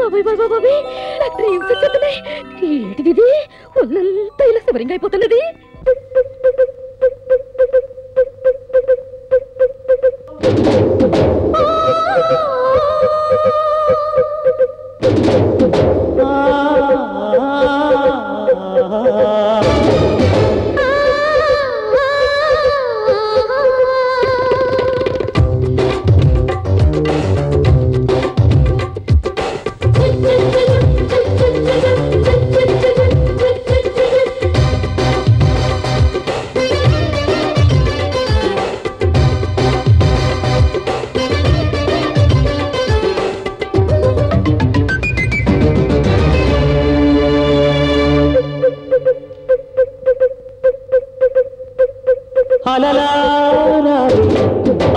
బాబాయ్ బాబాయ్ బాబాయ్ నా డ్రీమ్స్ వచ్చేస్తున్నాయి. ఏంటిది? ఒళ్ళంతా ఇలా శివరింగ్ అయిపోతున్నది.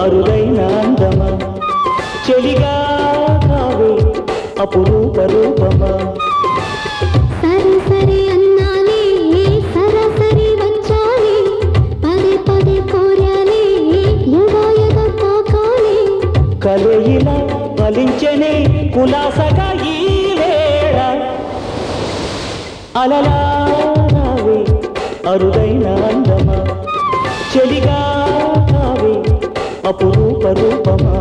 అరుదైన అందమా చెలిగా కావే అపురూప రూపమా సరి సరి అన్నాలే సరాసరి వచ్చాలే పదే పదే కోరాలే ఎదా ఎదా తాకాలే కలయిలా ఫలించనే కులాసగా ఈ వేళ అలలా రావే అరుదైన అందమా చెలిగా కావే అపురూప రూపమా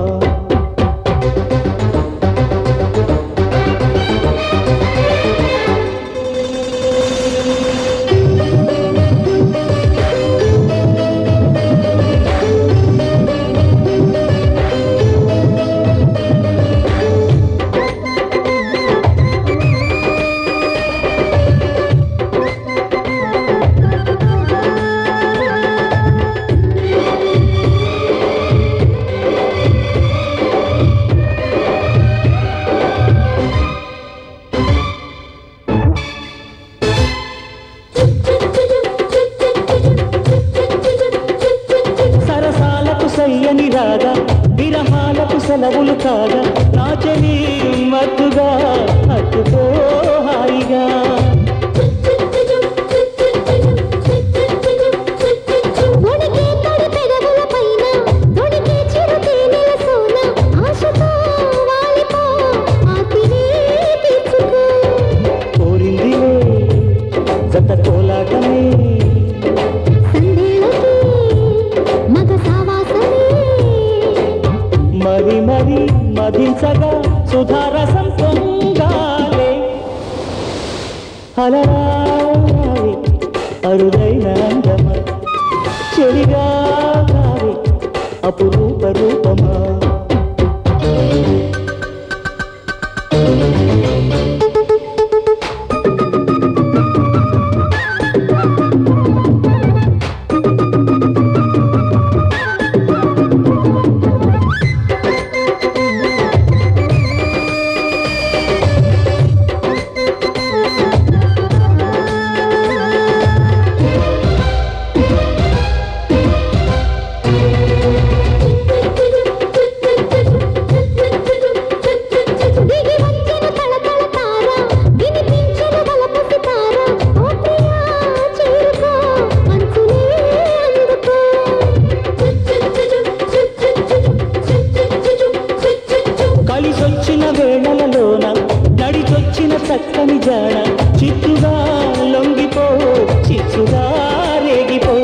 సయ్యని రాగా విరహాలకు సెలవులు కాగా నాచని మత్తుగా అట్టుకో హాయిగా కోరిందిలే జత కోలాటమే మరి మరి మధించగా సుధారసం పొంగాలే అలరాయి అరుదైన అందమా చెలిగా కావే అపురూప రూపమా కలిసొచ్చిన వేళలలోన నడిచొచ్చిన చక్కని జాడ చిత్తుగా లొంగిపో చిచ్చుగా రేగిపో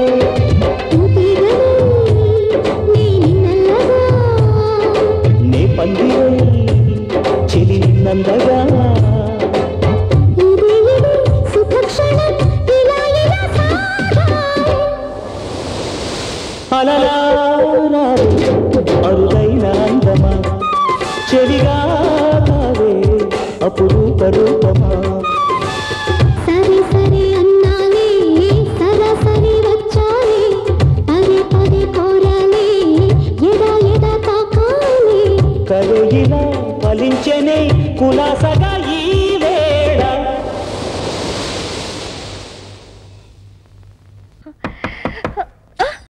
నే పందిరై చెలి నందగా అలలా అరుదైన అందమా చెలిగా కావే అపురూప రూపమా సరి సరి అన్నాలే సరాసరి వచ్చాలే పదే పదే కోరాలే ఎదా ఎదా తాకాలే కలయిలా ఫలించనే కులాసగా ఈ